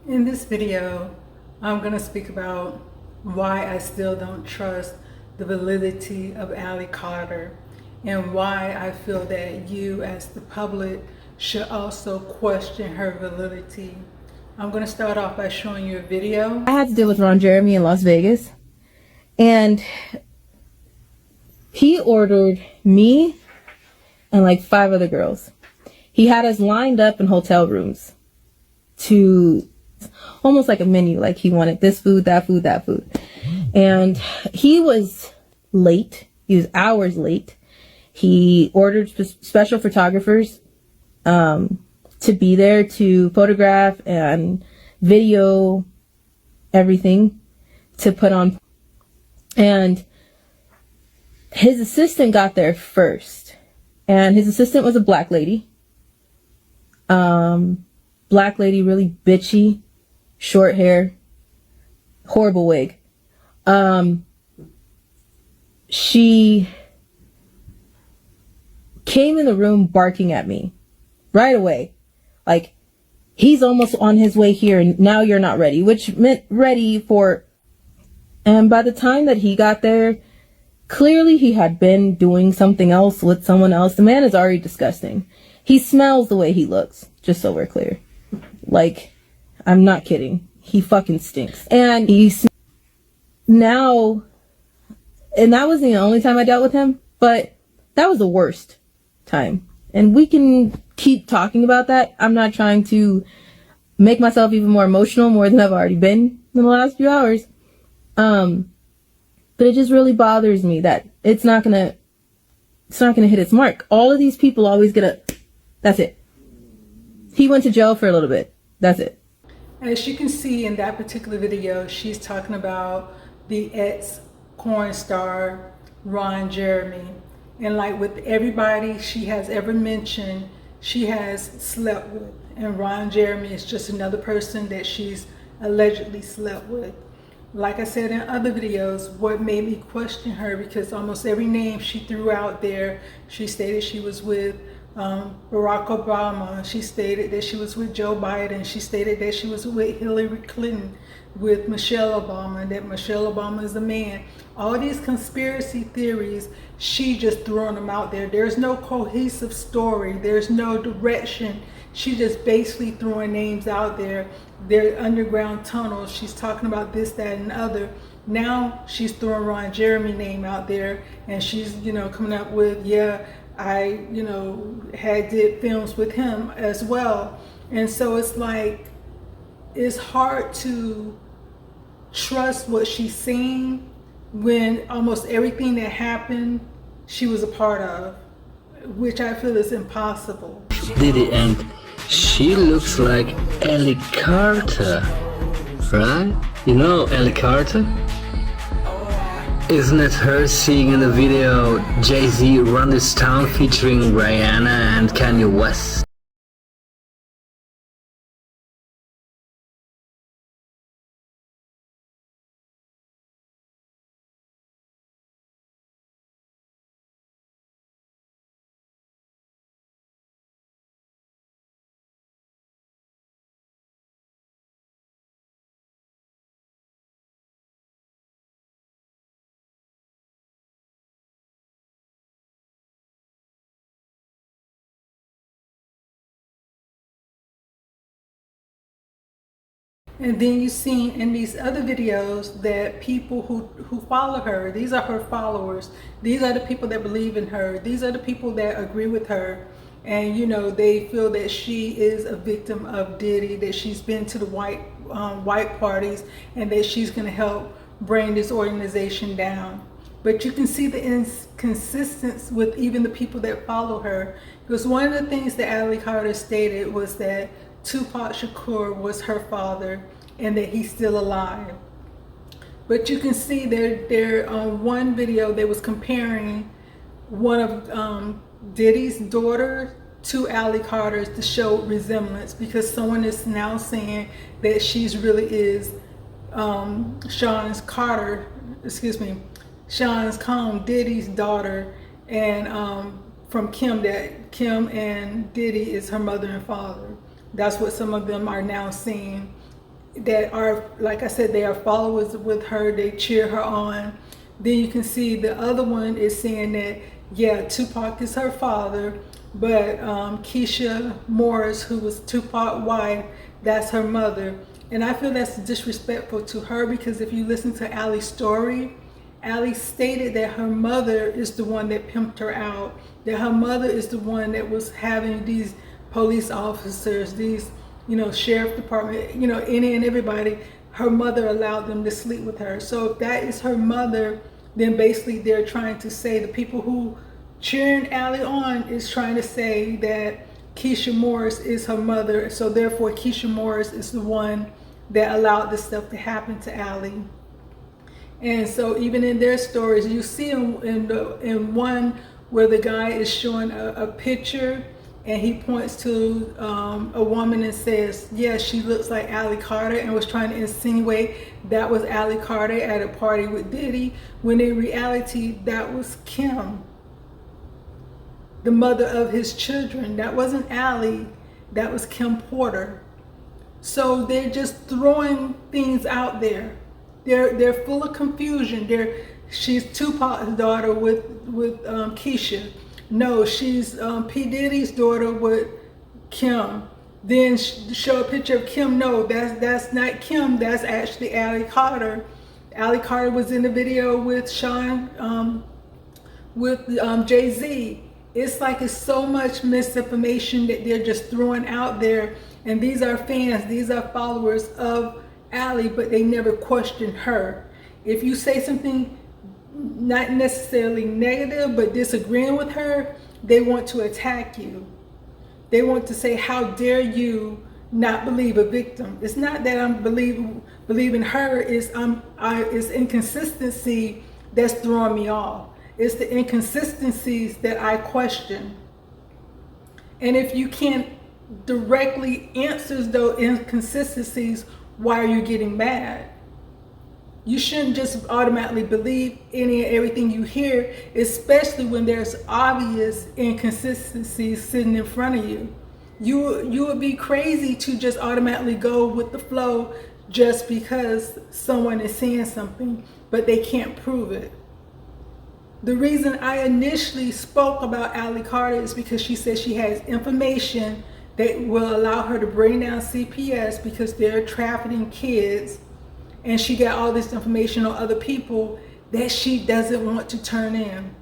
In this video, I'm going to speak about why I still don't trust the validity of Ally Carter and why I feel that you as the public should also question her validity. I'm going to start off by showing you a video. I had to deal with Ron Jeremy in Las Vegas, and he ordered me and like 5 other girls. He had us lined up in hotel rooms to almost like a menu, like he wanted this food, that food, that food. And he was late. He was hours late. He ordered special photographers to be there to photograph and video everything to put on. And his assistant got there first. And his assistant was a black lady. Black lady, really bitchy, short hair, horrible wig. She came in the room barking at me right away. Like, he's almost on his way here and now you're not ready, which meant ready for... And by the time that he got there, clearly he had been doing something else with someone else. The man is already disgusting. He smells the way he looks, just so we're clear. Like, I'm not kidding. He fucking stinks. And now, and that wasn't the only time I dealt with him, but that was the worst time. And we can keep talking about that. I'm not trying to make myself even more emotional, more than I've already been in the last few hours. But it just really bothers me that it's not gonna hit its mark. All of these people always that's it. He went to jail for a little bit. That's it. As you can see in that particular video, she's talking about the ex-porn star Ron Jeremy. And like with everybody she has ever mentioned, she has slept with. And Ron Jeremy is just another person that she's allegedly slept with. Like I said in other videos, what made me question her, because almost every name she threw out there, she stated she was with Barack Obama, she stated that she was with Joe Biden, she stated that she was with Hillary Clinton, with Michelle Obama, and that Michelle Obama is a man. All these conspiracy theories, she just throwing them out there. There's no cohesive story, there's no direction. She just basically throwing names out there. Their underground tunnels, she's talking about this, that, and other. Now she's throwing Ron Jeremy name out there, and she's, coming up with, yeah, I, did films with him as well. And so it's like, it's hard to trust what she's seeing when almost everything that happened, she was a part of, which I feel is impossible. Diddy, and she looks like Ally Carter, right? You know Ally Carter? Isn't it her seeing in the video Jay-Z Run This Town featuring Rihanna and Kanye West? And then you see in these other videos that people who follow her, these are her followers, these are the people that believe in her, these are the people that agree with her, and they feel that she is a victim of Diddy, that she's been to the white parties, and that she's going to help bring this organization down. But you can see the inconsistency with even the people that follow her, because one of the things that Ally Carter stated was that Tupac Shakur was her father and that he's still alive. But you can see there one video they was comparing one of Diddy's daughter to Ally Carter's to show resemblance, because someone is now saying that she's really is Sean's Combs, Diddy's daughter, and from Kim, that Kim and Diddy is her mother and father. That's what some of them are now seeing. that are, like I said, they are followers with her. They cheer her on. Then you can see the other one is saying that, yeah, Tupac is her father, but Keisha Morris, who was Tupac's wife, that's her mother. And I feel that's disrespectful to her, because if you listen to Allie's story, Allie stated that her mother is the one that pimped her out, that her mother is the one that was having these police officers, these, sheriff department, any and everybody, her mother allowed them to sleep with her. So if that is her mother, then basically they're trying to say, the people who cheering Allie on is trying to say that Keisha Morris is her mother. So therefore Keisha Morris is the one that allowed this stuff to happen to Allie. And so even in their stories, you see in one where the guy is showing a picture, and he points to a woman and says, yeah, she looks like Ally Carter, and was trying to insinuate that was Ally Carter at a party with Diddy, when in reality that was Kim, the mother of his children. That wasn't Ally, that was Kim Porter. So they're just throwing things out there. They're full of confusion. She's Tupac's daughter with Keisha. No, she's P. Diddy's daughter with Kim. Then show a picture of Kim. No, that's not Kim. That's actually Ally Carter. Ally Carter was in the video with Sean, with Jay-Z. It's like it's so much misinformation that they're just throwing out there. And these are fans, these are followers of Ally, but they never question her. If you say something not necessarily negative, but disagreeing with her, they want to attack you. They want to say, how dare you not believe a victim? It's not that I'm believing her, it's inconsistency that's throwing me off. It's the inconsistencies that I question. And if you can't directly answer those inconsistencies, why are you getting mad? You shouldn't just automatically believe any and everything you hear, especially when there's obvious inconsistencies sitting in front of you. You would be crazy to just automatically go with the flow just because someone is saying something, but they can't prove it. The reason I initially spoke about Ally Carter is because she said she has information that will allow her to bring down CPS because they're trafficking kids. And she got all this information on other people that she doesn't want to turn in.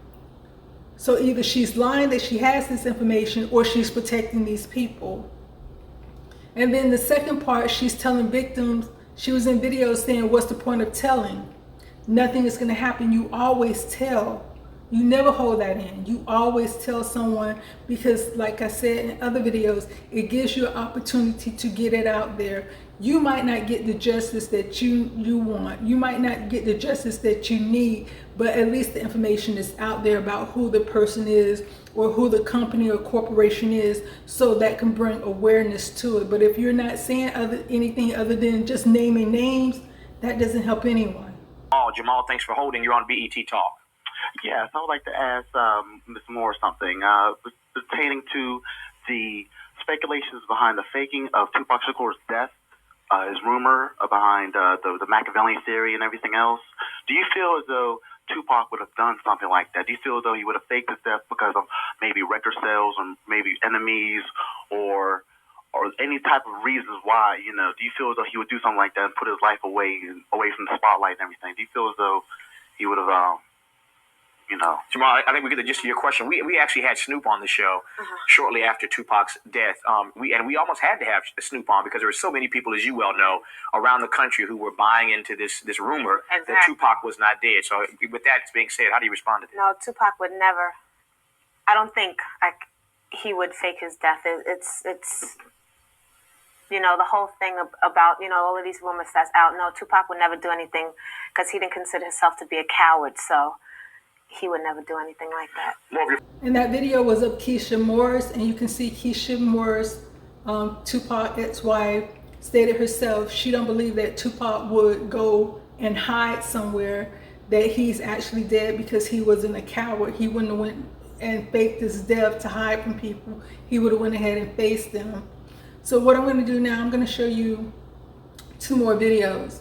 So either she's lying that she has this information, or she's protecting these people. And then the second part, she's telling victims, she was in videos saying, what's the point of telling? Nothing is gonna happen. You always tell. You never hold that in. You always tell someone, because like I said in other videos, it gives you an opportunity to get it out there. You might not get the justice that you want. You might not get the justice that you need, but at least the information is out there about who the person is, or who the company or corporation is, so that can bring awareness to it. But if you're not saying anything other than just naming names, that doesn't help anyone. Jamal, thanks for holding. You're on BET Talk. Yes, I would like to ask Ms. Moore something pertaining to the speculations behind the faking of Tupac Shakur's death, his rumor behind the Machiavellian theory and everything else. Do you feel as though Tupac would have done something like that? Do you feel as though he would have faked his death because of maybe record sales, or maybe enemies, or any type of reasons why? Do you feel as though he would do something like that and put his life away from the spotlight and everything? Do you feel as though he would have Jamal, I think we get the gist of your question. We actually had Snoop on the show shortly after Tupac's death. We almost had to have Snoop on because there were so many people, as you well know, around the country who were buying into this rumor that Tupac was not dead. So with that being said, how do you respond to that? No, Tupac would never. I don't think he would fake his death. It's the whole thing about all of these rumors that's out. No, Tupac would never do anything because he didn't consider himself to be a coward. So he would never do anything like that. And that video was of Keisha Morris, and you can see Keisha Morris, Tupac's ex-wife, stated herself she don't believe that Tupac would go and hide somewhere, that he's actually dead, because he wasn't a coward. He wouldn't have went and faked his death to hide from people. He would have went ahead and faced them. So what I'm going to do now, I'm going to show you 2 more videos.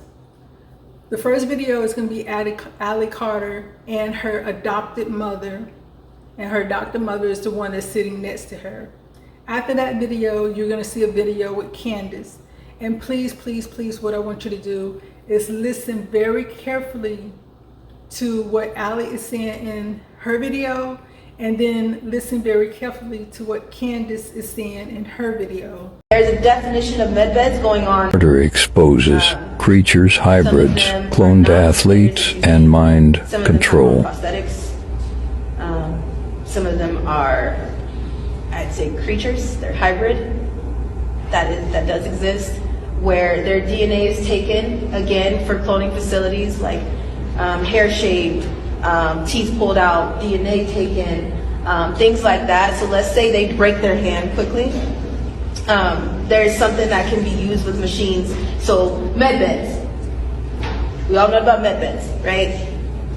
The first video is going to be Ally Carter and her adopted mother. And her adopted mother is the one that's sitting next to her. After that video, you're going to see a video with Candance. And please, please, please, what I want you to do is listen very carefully to what Ally is saying in her video, and then listen very carefully to what Candance is saying in her video. There's a definition of medbeds going on. Carter exposes creatures, hybrids, cloned athletes, and mind control. Some of them are, I'd say, creatures. They're hybrid. That does exist, where their DNA is taken again for cloning facilities, like hair shaved, teeth pulled out, DNA taken, things like that. So let's say they break their hand quickly. There's something that can be used with machines. So med beds. We all know about med beds, right?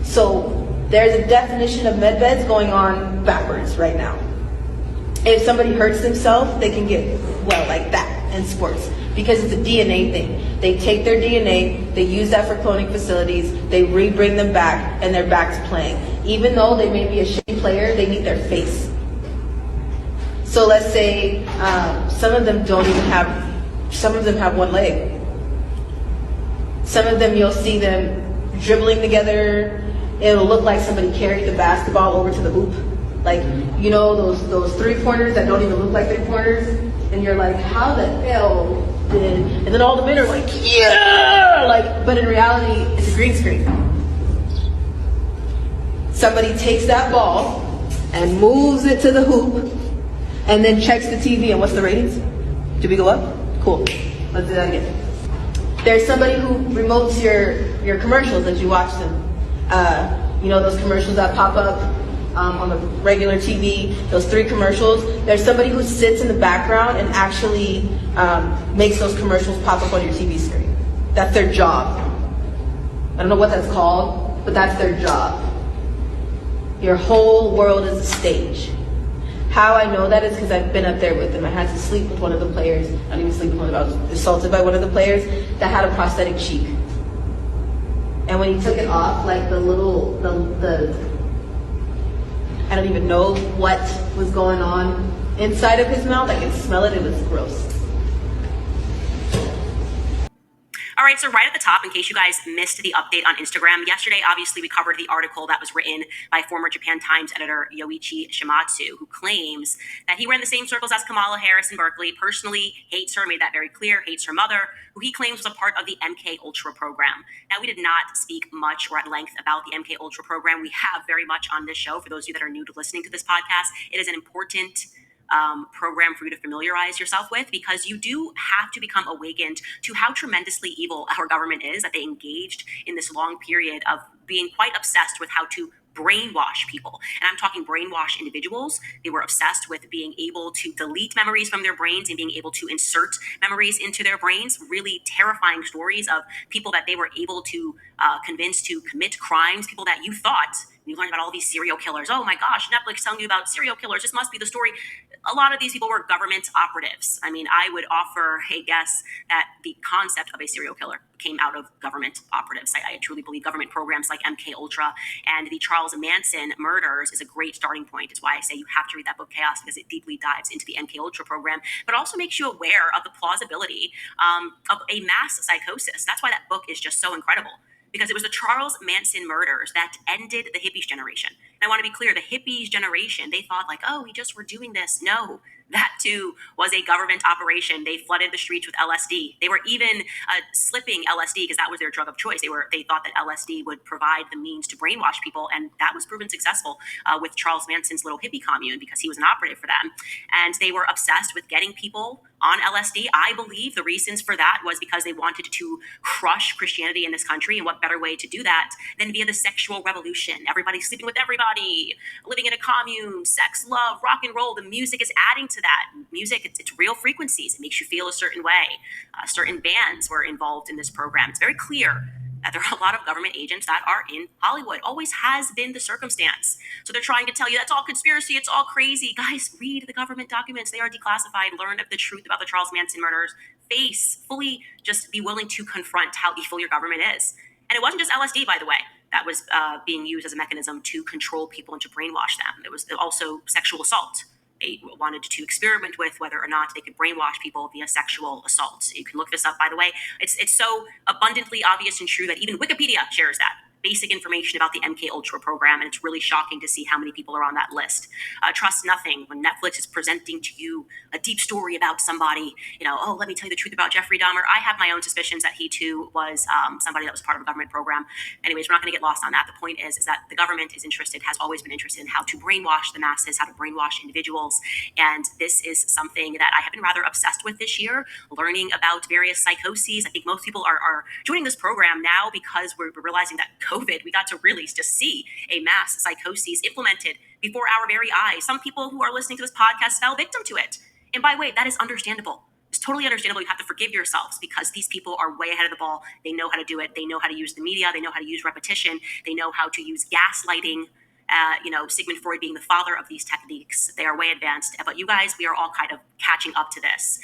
So there's a definition of med beds going on backwards right now. If somebody hurts themselves, they can get well like that in sports because it's a DNA thing. They take their DNA, they use that for cloning facilities, they re-bring them back, and they're back to playing. Even though they may be a shitty player, they need their face. So let's say some of them have one leg. Some of them you'll see them dribbling together. It'll look like somebody carried the basketball over to the hoop. Like, you know, those 3-pointers that don't even look like 3-pointers, and you're like, how the hell did? And then all the men are like, yeah, like, but in reality, it's a green screen. Somebody takes that ball and moves it to the hoop, and then checks the TV, and what's the ratings? Did we go up? Cool. Let's do that again. There's somebody who remotes your commercials as you watch them. You know, those commercials that pop up on the regular TV, those 3 commercials. There's somebody who sits in the background and actually makes those commercials pop up on your TV screen. That's their job. I don't know what that's called, but that's their job. Your whole world is a stage. How I know that is because I've been up there with them. I had to sleep with one of the players. I didn't even sleep with one of them. I was assaulted by one of the players that had a prosthetic cheek. And when he took it off, like the I don't even know what was going on inside of his mouth. I could smell it. It was gross. All right, so right at the top, in case you guys missed the update on Instagram, yesterday, obviously, we covered the article that was written by former Japan Times editor Yoichi Shimatsu, who claims that he ran the same circles as Kamala Harris in Berkeley, personally hates her, made that very clear, hates her mother, who he claims was a part of the MKUltra program. Now, we did not speak much or at length about the MKUltra program. We have very much on this show. For those of you that are new to listening to this podcast, it is an important program for you to familiarize yourself with, because you do have to become awakened to how tremendously evil our government is, that they engaged in this long period of being quite obsessed with how to brainwash people. And I'm talking brainwash individuals. They were obsessed with being able to delete memories from their brains and being able to insert memories into their brains. Really terrifying stories of people that they were able to convince to commit crimes, people that you thought, you learned about all these serial killers. Oh my gosh, Netflix telling you about serial killers. This must be the story. A lot of these people were government operatives. I mean, I would offer a guess that the concept of a serial killer came out of government operatives. I truly believe government programs like MKUltra and the Charles Manson murders is a great starting point. It's why I say you have to read that book, Chaos, because it deeply dives into the MKUltra program, but also makes you aware of the plausibility of a mass psychosis. That's why that book is just so incredible, because it was the Charles Manson murders that ended the hippies generation. And I want to be clear, the hippies generation, they thought like, oh, we just were doing this. No, that too was a government operation. They flooded the streets with LSD. They were even slipping LSD because that was their drug of choice. They thought that LSD would provide the means to brainwash people, and that was proven successful with Charles Manson's little hippie commune, because he was an operative for them. And they were obsessed with getting people on LSD. I believe the reasons for that was because they wanted to crush Christianity in this country, and what better way to do that than via the sexual revolution. Everybody's sleeping with everybody, living in a commune, sex, love, rock and roll. The music is adding to that. Music, it's real frequencies. It makes you feel a certain way. Certain bands were involved in this program. It's very clear that there are a lot of government agents that are in Hollywood. Always has been the circumstance. So they're trying to tell you that's all conspiracy, it's all crazy. Guys, read the government documents. They are declassified. Learn of the truth about the Charles Manson murders. face, fully just be willing to confront how evil your government is. And it wasn't just LSD, by the way, that was being used as a mechanism to control people and to brainwash them. It was also sexual assault. They wanted to experiment with whether or not they could brainwash people via sexual assault. You can look this up, by the way. It's so abundantly obvious and true that even Wikipedia shares that basic information about the MKUltra program, and it's really shocking to see how many people are on that list. Trust nothing when Netflix is presenting to you a deep story about somebody. Oh, let me tell you the truth about Jeffrey Dahmer. I have my own suspicions that he too was somebody that was part of a government program. Anyways, we're not going to get lost on that. The point is that the government is interested, has always been interested in how to brainwash the masses, how to brainwash individuals, and this is something that I have been rather obsessed with this year, learning about various psychoses. I think most people are joining this program now because we're realizing that COVID, we got to really just see a mass psychosis implemented before our very eyes. Some people who are listening to this podcast fell victim to it. And by the way, that is understandable. It's totally understandable. You have to forgive yourselves because these people are way ahead of the ball. They know how to do it. They know how to use the media. They know how to use repetition. They know how to use gaslighting. Sigmund Freud being the father of these techniques. They are way advanced. But you guys, we are all kind of catching up to this.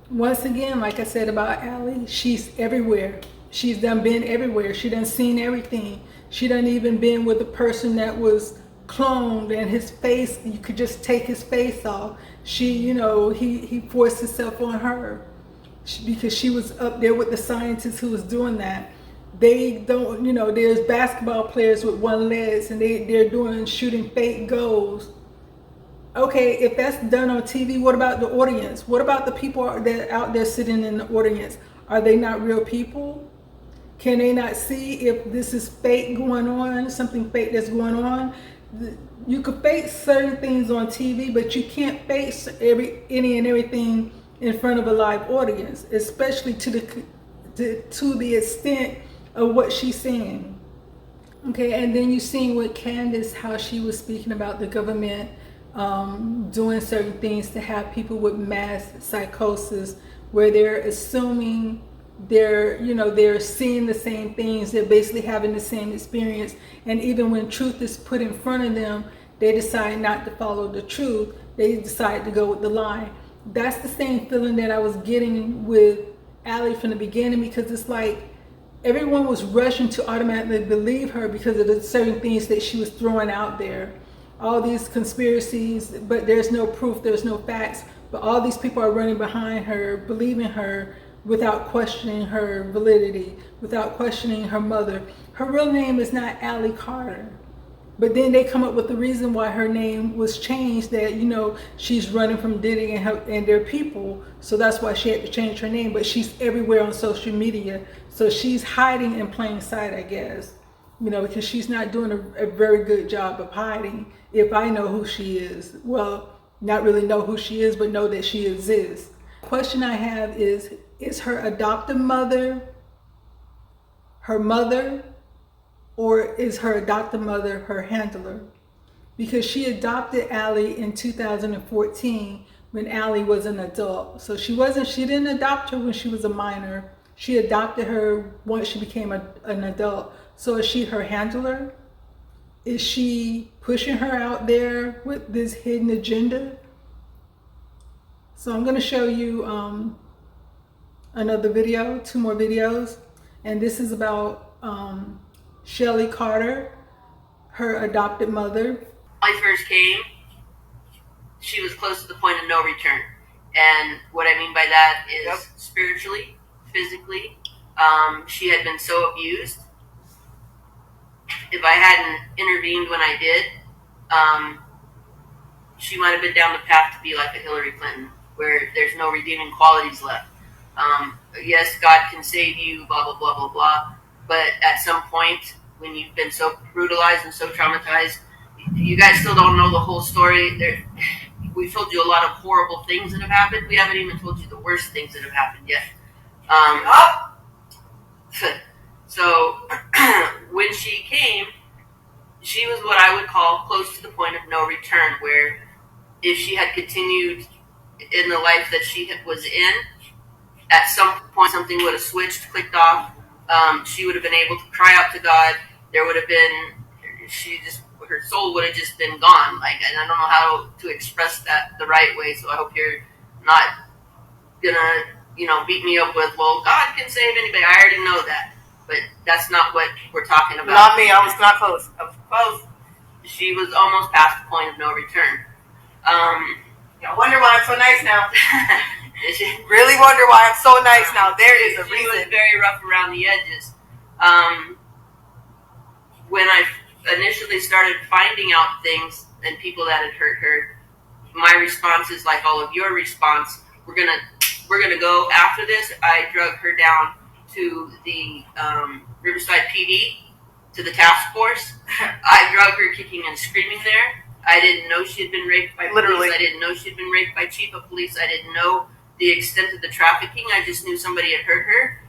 Once again, like I said about Ally, she's everywhere. She's done been everywhere. She done seen everything. She done even been with a person that was cloned and his face, you could just take his face off. He forced himself on her because she was up there with the scientists who was doing that. They don't, there's basketball players with one leg and they're shooting fake goals. Okay, if that's done on TV, what about the audience? What about the people that are out there sitting in the audience? Are they not real people? Can they not see if this is fake going on, something fake that's going on? You could fake certain things on TV, but you can't fake any and everything in front of a live audience, especially to the extent of what she's saying. Okay, and then you seen with Candance how she was speaking about the government doing certain things to have people with mass psychosis, where they're assuming they're seeing the same things, they're basically having the same experience, and even when truth is put in front of them, they decide not to follow the truth. They decide to go with the lie. That's the same feeling that I was getting with Ally from the beginning, because it's like everyone was rushing to automatically believe her because of the certain things that she was throwing out there. All these conspiracies, but there's no proof, there's no facts, but all these people are running behind her, believing her, without questioning her validity, without questioning her mother. Her real name is not Ally Carter. But then they come up with the reason why her name was changed, that, she's running from Diddy and their people. So that's why she had to change her name. But she's everywhere on social media. So she's hiding in plain sight, I guess. Because she's not doing a very good job of hiding. If I know who she is, well, not really know who she is, but know that she exists. Question I have is her adoptive mother her mother, or is her adoptive mother her handler? Because she adopted Ally in 2014 when Ally was an adult. So she didn't adopt her when she was a minor. She adopted her once she became an adult. So is she her handler? Is she pushing her out there with this hidden agenda? So I'm going to show you another video, 2 more videos. And this is about Shelly Carter, her adopted mother. When I first came, she was close to the point of no return. And what I mean by that is spiritually, physically, she had been so abused. If I hadn't intervened when I did, she might have been down the path to be like a Hillary Clinton, where there's no redeeming qualities left. Yes, God can save you, blah, blah, blah, blah, blah. But at some point, when you've been so brutalized and so traumatized, you guys still don't know the whole story. We've told you a lot of horrible things that have happened. We haven't even told you the worst things that have happened yet. So when she came, she was what I would call close to the point of no return, where if she had continued in the life that she was in, at some point something would have switched, clicked off. She would have been able to cry out to God. There would have been, her soul would have just been gone. And I don't know how to express that the right way, so I hope you're not gonna beat me up with, well, God can save anybody. I already know that. But that's not what we're talking about. Not me. I was not close. I was close. She was almost past the point of no return. I wonder why I'm so nice now. Really wonder why I'm so nice now. There is a reason. She was very rough around the edges. When I initially started finding out things and people that had hurt her, my response is like all of your response. We're gonna go after this. I drug her down to the Riverside PD, to the task force. I drug her kicking and screaming there. I didn't know she had been raped by police. I didn't know she had been raped by chief of police. I didn't know the extent of the trafficking. I just knew somebody had hurt her.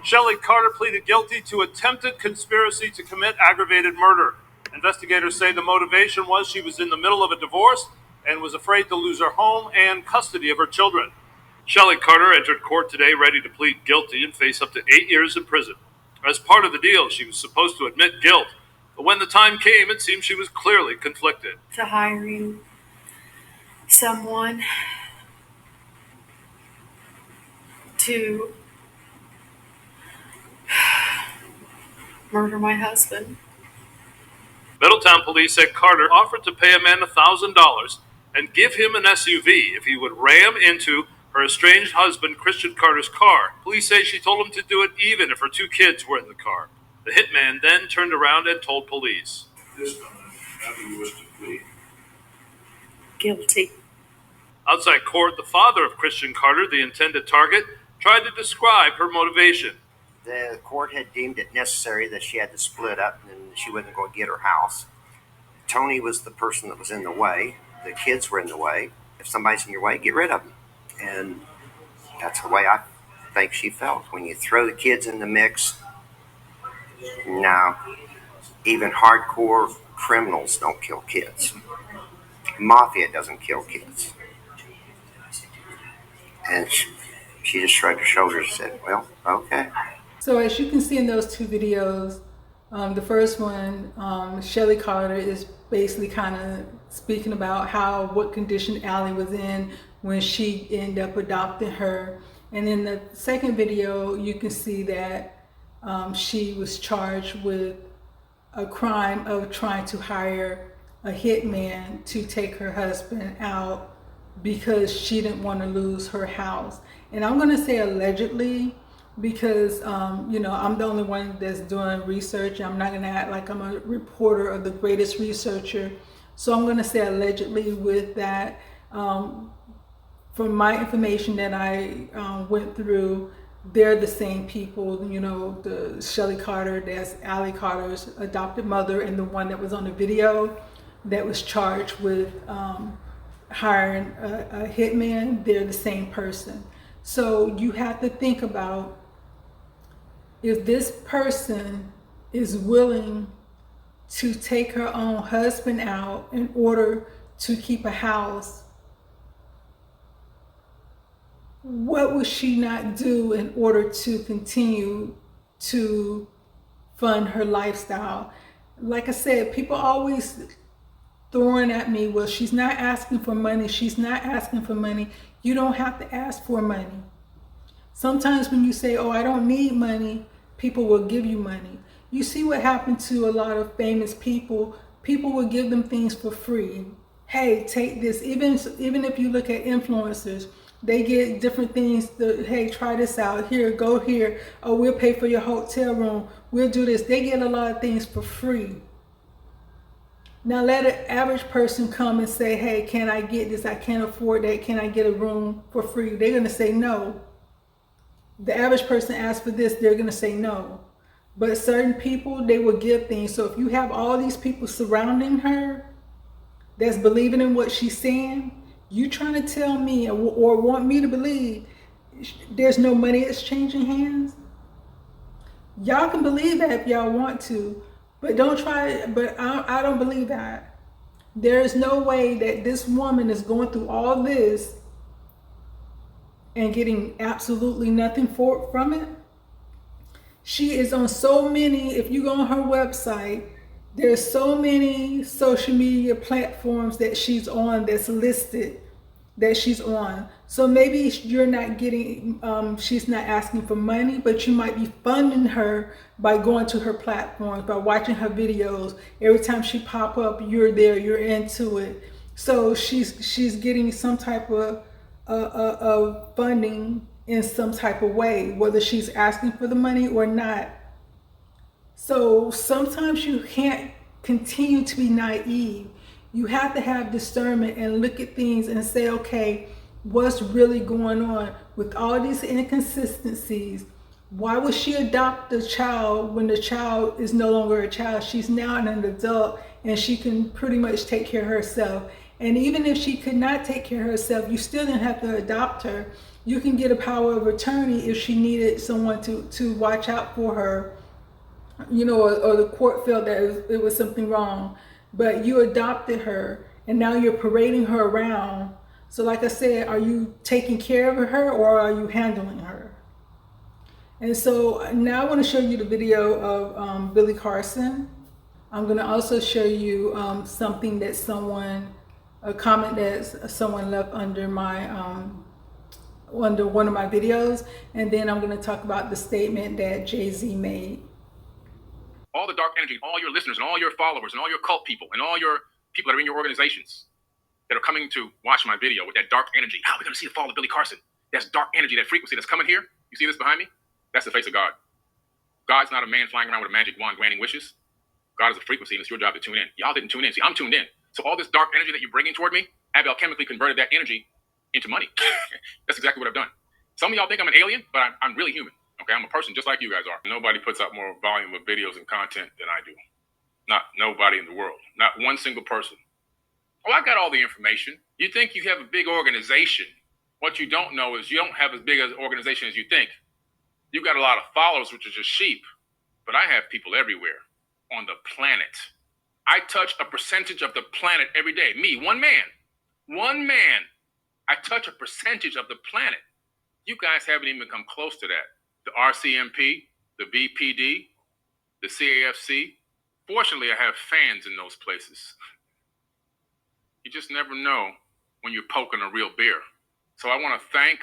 Shelly Carter pleaded guilty to attempted conspiracy to commit aggravated murder. Investigators say the motivation was she was in the middle of a divorce and was afraid to lose her home and custody of her children. Shelly Carter entered court today ready to plead guilty and face up to 8 years in prison. As part of the deal, she was supposed to admit guilt. But when the time came, it seemed she was clearly conflicted. To hiring someone to murder my husband. Middletown police said Carter offered to pay a man $1,000 and give him an SUV if he would ram into her estranged husband Christion Carter's car. Police say she told him to do it even if her 2 kids were in the car. The hitman then turned around and told police. This time, how do you wish to plead? Guilty. Outside court, the father of Christion Carter, the intended target, tried to describe her motivation. The court had deemed it necessary that she had to split up and she wasn't going to get her house. Tony was the person that was in the way. The kids were in the way. If somebody's in your way, get rid of them. And that's the way I think she felt. When you throw the kids in the mix, now, even hardcore criminals don't kill kids. Mafia doesn't kill kids. And she just shrugged her shoulders and said, well, okay. So as you can see in those 2 videos, the first one, Shelly Carter is basically kind of speaking about what condition Ally was in when she ended up adopting her. And in the second video, you can see that she was charged with a crime of trying to hire a hitman to take her husband out because she didn't want to lose her house. And I'm going to say allegedly because, I'm the only one that's doing research. I'm not going to act like I'm a reporter or the greatest researcher. So I'm going to say allegedly with that. From my information that I went through, they're the same people, the Shelly Carter, that's Ally Carter's adopted mother, and the one that was on the video that was charged with hiring a hitman, they're the same person. So you have to think about if this person is willing to take her own husband out in order to keep a house, what would she not do in order to continue to fund her lifestyle? Like I said, people always throwing at me, well, she's not asking for money. She's not asking for money. You don't have to ask for money. Sometimes when you say, oh, I don't need money, people will give you money. You see what happened to a lot of famous people. People will give them things for free. Hey, take this. Even if you look at influencers, they get different things. Hey, try this out. Here, go here. Oh, we'll pay for your hotel room. We'll do this. They get a lot of things for free. Now let an average person come and say, hey, can I get this? I can't afford that. Can I get a room for free? They're going to say no. The average person asks for this, they're going to say no. But certain people, they will give things. So if you have all these people surrounding her that's believing in what she's saying, you trying to tell me or want me to believe there's no money exchanging hands? Y'all can believe that if y'all want to, but don't try. But I don't believe that. There is no way that this woman is going through all this and getting absolutely nothing from it. She is on so many, if you go on her website, there's so many social media platforms that she's on that's listed that she's on. So maybe you're not getting, she's not asking for money, but you might be funding her by going to her platforms, by watching her videos. Every time she pop up, you're there, you're into it. So she's getting some type of funding in some type of way, whether she's asking for the money or not. So sometimes you can't continue to be naive. You have to have discernment and look at things and say, okay, what's really going on with all these inconsistencies? Why would she adopt the child when the child is no longer a child? She's now an adult and she can pretty much take care of herself. And even if she could not take care of herself, you still didn't have to adopt her. You can get a power of attorney if she needed someone to watch out for her, you know, or the court felt that it was something wrong. But you adopted her and now you're parading her around. So like I said, are you taking care of her or are you handling her? And so now I want to show you the video of Billy Carson. I'm going to also show you something that a comment that someone left under under one of my videos. And then I'm going to talk about the statement that Jay-Z made. All the dark energy, all your listeners and all your followers and all your cult people and all your people that are in your organizations that are coming to watch my video with that dark energy. How are we going to see the fall of Billy Carson? That's dark energy, that frequency that's coming here. You see this behind me? That's the face of God. God's not a man flying around with a magic wand granting wishes. God is a frequency and it's your job to tune in. Y'all didn't tune in. See, I'm tuned in. So all this dark energy that you're bringing toward me, I've alchemically converted that energy into money. That's exactly what I've done. Some of y'all think I'm an alien, but I'm really human. Okay, I'm a person just like you guys are. Nobody puts out more volume of videos and content than I do. Not nobody in the world. Not one single person. Oh, I got all the information. You think you have a big organization. What you don't know is you don't have as big an organization as you think. You've got a lot of followers, which are just sheep. But I have people everywhere on the planet. I touch a percentage of the planet every day. Me, one man. One man. I touch a percentage of the planet. You guys haven't even come close to that. The RCMP, the VPD, the CAFC. Fortunately, I have fans in those places. You just never know when you're poking a real bear. So I want to thank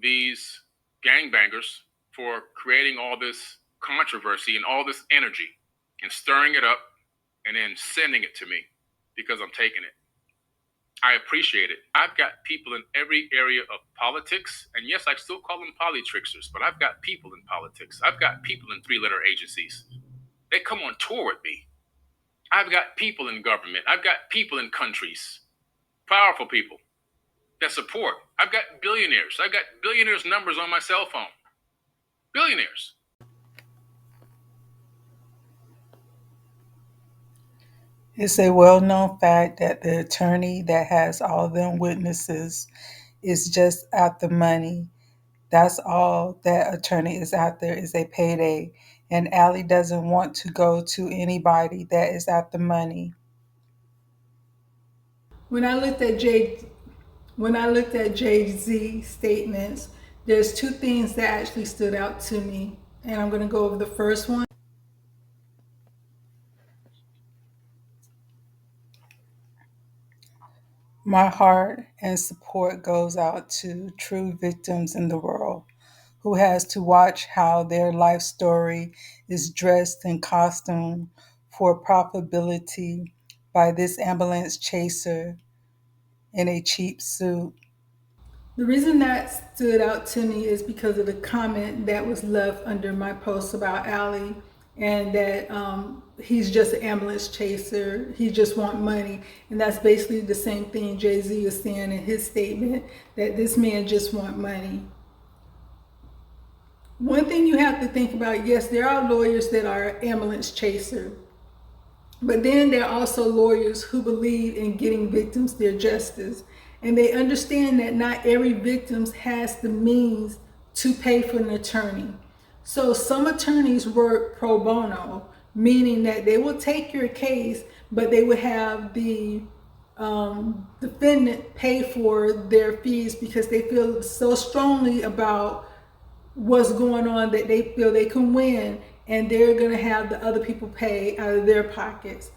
these gangbangers for creating all this controversy and all this energy and stirring it up and then sending it to me because I'm taking it. I appreciate it. I've got people in every area of politics, and yes, I still call them polytricksters, but I've got people in politics. I've got people in three-letter agencies. They come on tour with me. I've got people in government. I've got people in countries, powerful people that support. I've got billionaires. I've got billionaires' numbers on my cell phone. Billionaires. It's a well-known fact that the attorney that has all them witnesses is just out the money. That's all that attorney is out there is a payday. And Ally doesn't want to go to anybody that is out the money. When I looked at Jay-Z statements, there's two things that actually stood out to me. And I'm going to go over the first one. My heart and support goes out to true victims in the world who has to watch how their life story is dressed in costume for profitability by this ambulance chaser in a cheap suit. The reason that stood out to me is because of the comment that was left under my post about Ally, and that he's just an ambulance chaser. He just wants money. And that's basically the same thing Jay-Z is saying in his statement, that this man just wants money. One thing you have to think about, yes, there are lawyers that are ambulance chaser, but then there are also lawyers who believe in getting victims their justice. And they understand that not every victim has the means to pay for an attorney. So some attorneys work pro bono, meaning that they will take your case, but they will have the defendant pay for their fees because they feel so strongly about what's going on that they feel they can win, and they're going to have the other people pay out of their pockets.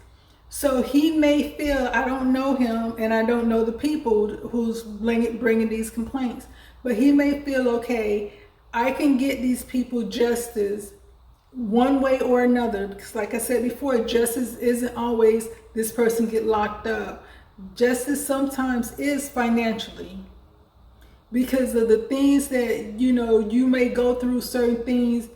So he may feel, I don't know him and I don't know the people who's bringing these complaints, but he may feel, okay, I can get these people justice one way or another. Because like I said before, justice isn't always this person get locked up. Justice sometimes is financially, because of the things that, you may go through certain things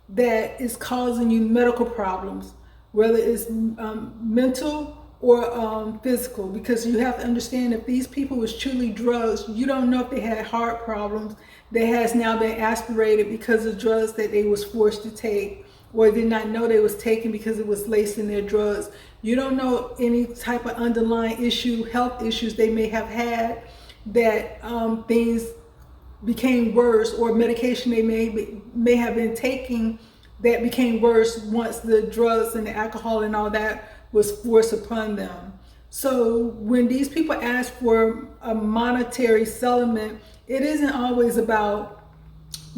that is causing you medical problems, whether it's mental or physical, because you have to understand, if these people was truly drugs, you don't know if they had heart problems that has now been aspirated because of drugs that they was forced to take, or did not know they was taking because it was laced in their drugs. You don't know any type of underlying issue, health issues they may have had, that things became worse, or medication they may have been taking that became worse once the drugs and the alcohol and all that was forced upon them. So when these people ask for a monetary settlement, it isn't always about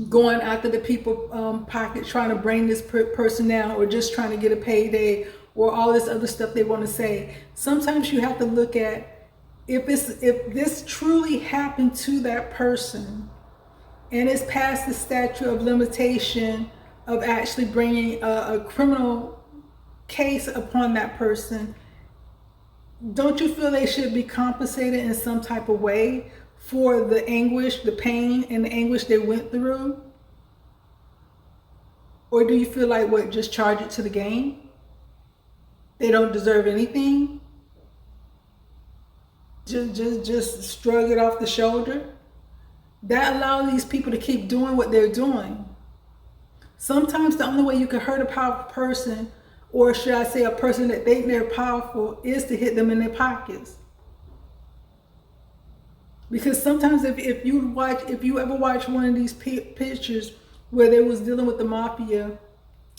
going after the people pocket, trying to bring this person down, or just trying to get a payday, or all this other stuff they want to say. Sometimes you have to look at, if this truly happened to that person and it's past the statute of limitation of actually bringing a criminal case upon that person, don't you feel they should be compensated in some type of way for the anguish, the pain, and the anguish they went through? Or do you feel like, just charge it to the game? They don't deserve anything? Just shrug it off the shoulder? That allows these people to keep doing what they're doing. Sometimes the only way you can hurt a powerful person, or should I say a person that think they're powerful, is to hit them in their pockets. Because sometimes if you ever watch one of these pictures where they was dealing with the mafia,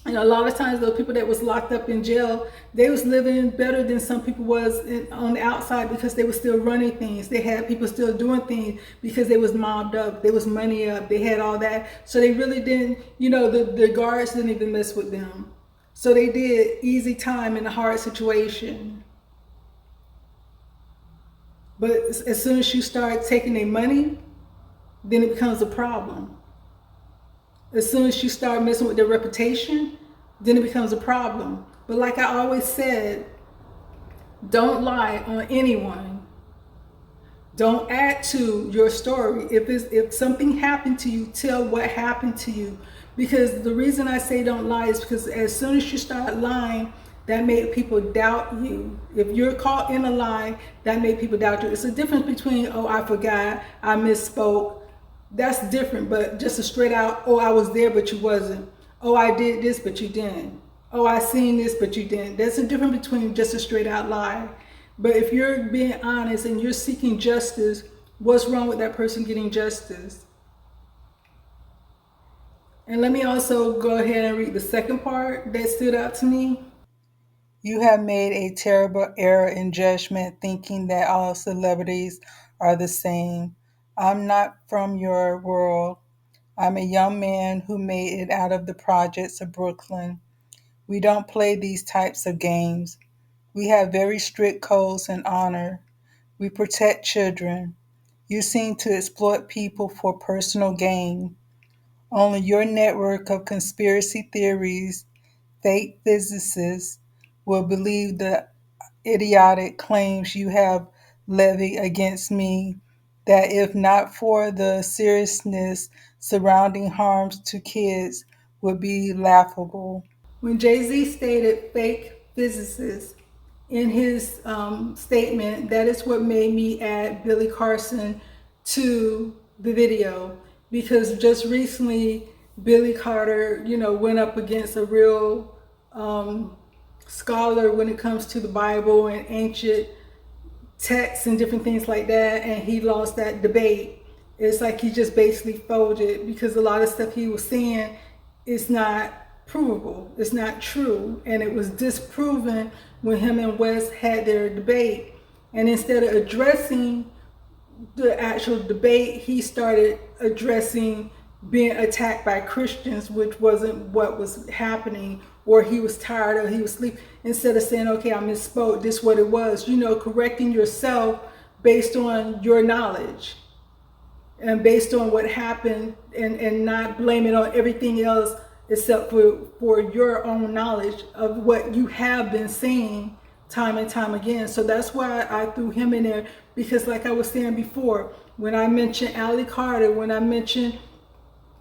and a lot of times those people that was locked up in jail, they was living better than some people was on the outside, because they were still running things. They had people still doing things because they was mobbed up, there was money up, they had all that. So they really didn't, the guards didn't even mess with them. So they did easy time in a hard situation. But as soon as you start taking their money, then it becomes a problem. As soon as you start messing with their reputation, then it becomes a problem. But like I always said, don't lie on anyone. Don't add to your story. If something happened to you, tell what happened to you. Because the reason I say don't lie is because as soon as you start lying, that made people doubt you. If you're caught in a lie, that made people doubt you. It's a difference between, oh, I forgot, I misspoke. That's different. But just a straight out, oh, I was there, but you wasn't. Oh, I did this, but you didn't. Oh, I seen this, but you didn't. There's a difference between just a straight out lie. But if you're being honest and you're seeking justice, what's wrong with that person getting justice? And let me also go ahead and read the second part that stood out to me. You have made a terrible error in judgment, thinking that all celebrities are the same. I'm not from your world. I'm a young man who made it out of the projects of Brooklyn. We don't play these types of games. We have very strict codes and honor. We protect children. You seem to exploit people for personal gain. Only your network of conspiracy theories, fake physicists, will believe the idiotic claims you have levied against me, that if not for the seriousness surrounding harms to kids, would be laughable. When Jay-Z stated fake physicists in his statement, that is what made me add Billy Carson to the video, because just recently Billy Carter, went up against a real scholar when it comes to the Bible and ancient texts and different things like that, and he lost that debate. It's like he just basically folded, because a lot of stuff he was saying is not provable, it's not true, and it was disproven when him and Wes had their debate. And instead of addressing the actual debate, he started addressing being attacked by Christians, which wasn't what was happening, or he was tired or he was asleep, instead of saying, okay, I misspoke, this is what it was, correcting yourself based on your knowledge and based on what happened, and not blaming on everything else except for your own knowledge of what you have been seeing time and time again. So that's why I threw him in there, because like I was saying before, when I mentioned Ally Carter, when I mentioned,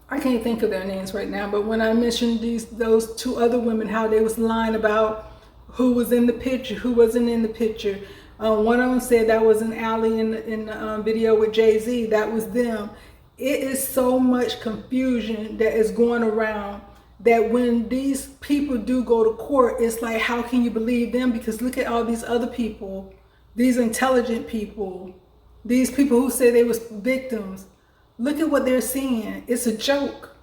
I can't think of their names right now, but when I mentioned those two other women, how they was lying about who was in the picture, who wasn't in the picture. One of them said that wasn't Ally in the video with Jay-Z, that was them. It is so much confusion that is going around, that when these people do go to court, it's like, how can you believe them? Because look at all these other people, these intelligent people, these people who say they was victims. Look at what they're seeing. It's a joke.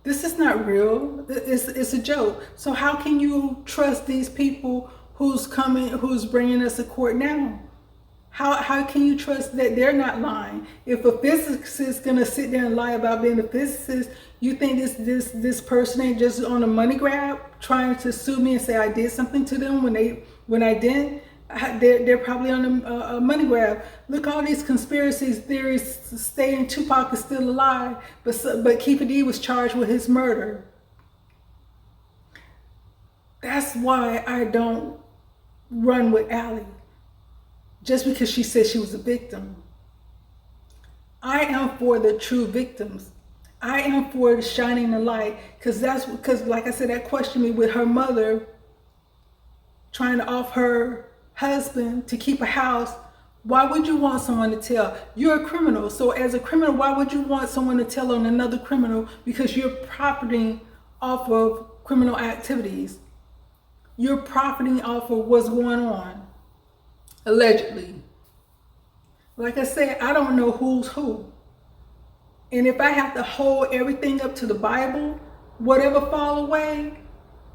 This is not real. It's a joke. So how can you trust these people who's bringing us to court now? How can you trust that they're not lying? If a physicist is gonna sit there and lie about being a physicist, you think this person ain't just on a money grab, trying to sue me and say I did something to them when I didn't? They're probably on a money grab. Look, all these conspiracy theories stating Tupac is still alive, but Keeper D was charged with his murder. That's why I don't run with Ally, just because she said she was a victim. I am for the true victims. I am for shining the light, because like I said, that questioned me with her mother trying to offer her husband to keep a house. Why would you want someone to tell? You're a criminal. So as a criminal, why would you want someone to tell on another criminal? Because you're profiting off of criminal activities. You're profiting off of what's going on, allegedly. Like I said, I don't know who's who. And if I have to hold everything up to the Bible, whatever fall away,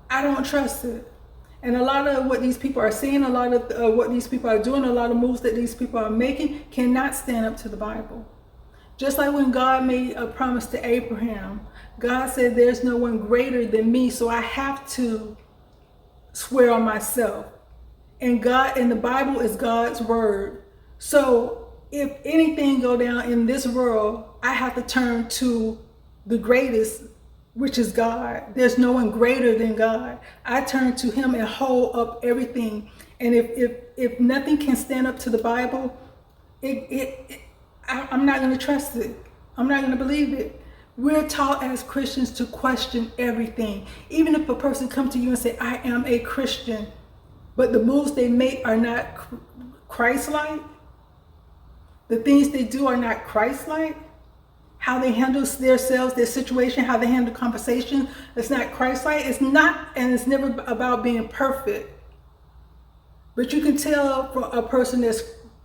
I don't trust it. And a lot of what these people are saying, a lot of what these people are doing, a lot of moves that these people are making cannot stand up to the Bible. Just like when God made a promise to Abraham, God said there's no one greater than me, so I have to swear on myself. And the Bible is God's word. So if anything go down in this world, I have to turn to the greatest, which is God. There's no one greater than God. I turn to him and hold up everything. And if nothing can stand up to the Bible, I'm not going to trust it. I'm not going to believe it. We're taught as Christians to question everything. Even if a person comes to you and say, I am a Christian, but the moves they make are not Christ-like, the things they do are not Christ-like, how they handle themselves, their situation, how they handle conversation, it's not Christ-like. It's not, and it's never about being perfect. But you can tell from a person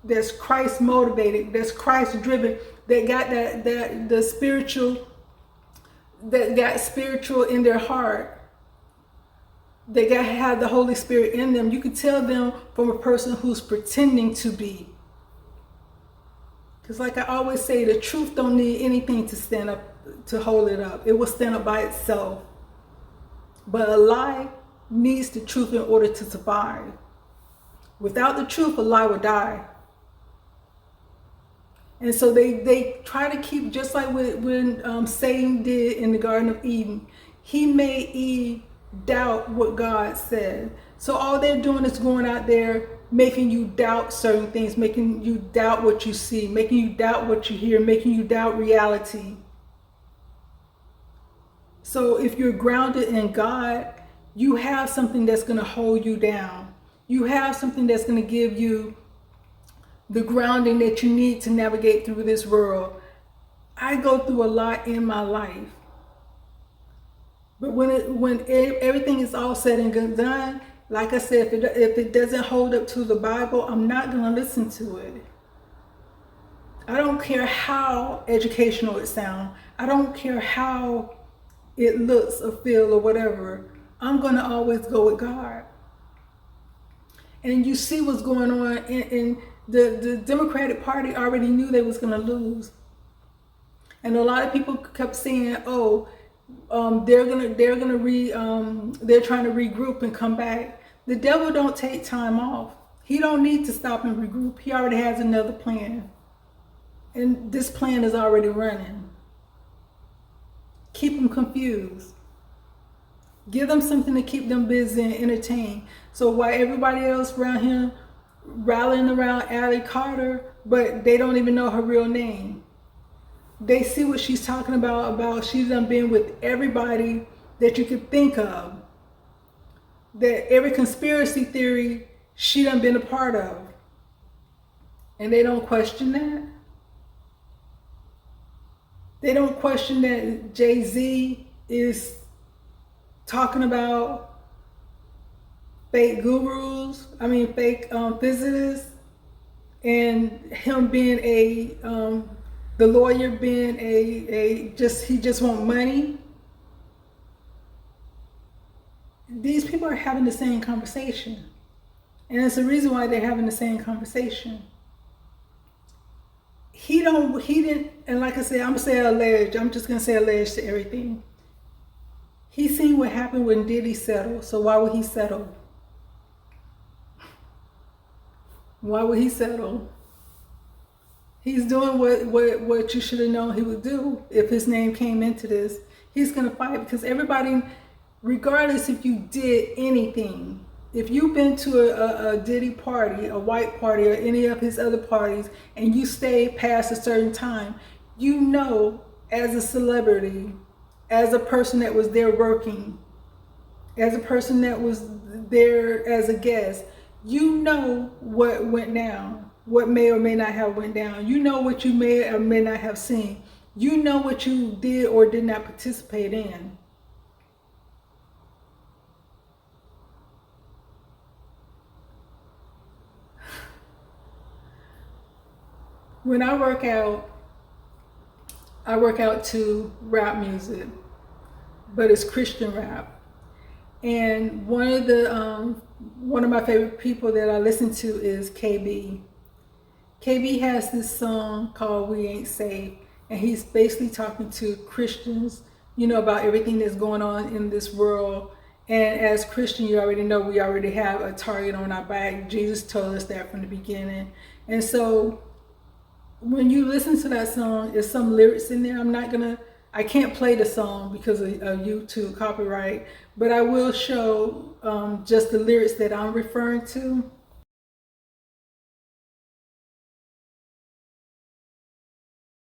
that's Christ motivated, that's Christ driven, that got got spiritual in their heart, they have the Holy Spirit in them. You can tell them from a person who's pretending to be. Because like I always say, the truth don't need anything to stand up, to hold it up. It will stand up by itself. But a lie needs the truth in order to survive. Without the truth, a lie will die. And so they try to keep, just like when Satan did in the Garden of Eden, he made Eve doubt what God said. So all they're doing is going out there making you doubt certain things, making you doubt what you see, making you doubt what you hear, making you doubt reality. So if you're grounded in God, you have something that's going to hold you down. You have something that's going to give you the grounding that you need to navigate through this world. I go through a lot in my life. But when everything is all said and done, like I said, if it doesn't hold up to the Bible, I'm not going to listen to it. I don't care how educational it sounds. I don't care how it looks or feel or whatever. I'm going to always go with God. And you see what's going on in the Democratic Party already knew they was going to lose. And a lot of people kept saying, "Oh, they're trying to regroup and come back." The devil don't take time off. He don't need to stop and regroup. He already has another plan, and this plan is already running. Keep them confused. Give them something to keep them busy and entertained. So while everybody else around here rallying around Ally Carter, but they don't even know her real name. They see what she's talking about she's done been with everybody that you could think of. That every conspiracy theory she done been a part of. And they don't question that. They don't question that Jay-Z is talking about fake gurus, fake physicists, and him being the lawyer being he just want money. These people are having the same conversation. And it's the reason why they're having the same conversation. He didn't, and like I said, I'm just gonna say alleged to everything. He seen what happened when Diddy settled, so why would he settle? Why would he settle? He's doing what you should have known he would do if his name came into this. He's gonna fight because everybody, regardless if you did anything, if you've been to a Diddy party, a white party, or any of his other parties, and you stayed past a certain time, you know, as a celebrity, as a person that was there working, as a person that was there as a guest, you know what went down, what may or may not have went down. You know what you may or may not have seen. You know what you did or did not participate in. When I work out to rap music, but it's Christian rap. And one of my favorite people that I listen to is KB. KB has this song called "We Ain't Safe," and he's basically talking to Christians, about everything that's going on in this world. And as Christian, you already know we already have a target on our back. Jesus told us that from the beginning. And so when you listen to that song, there's some lyrics in there. I can't play the song because of YouTube copyright, but I will show just the lyrics that I'm referring to.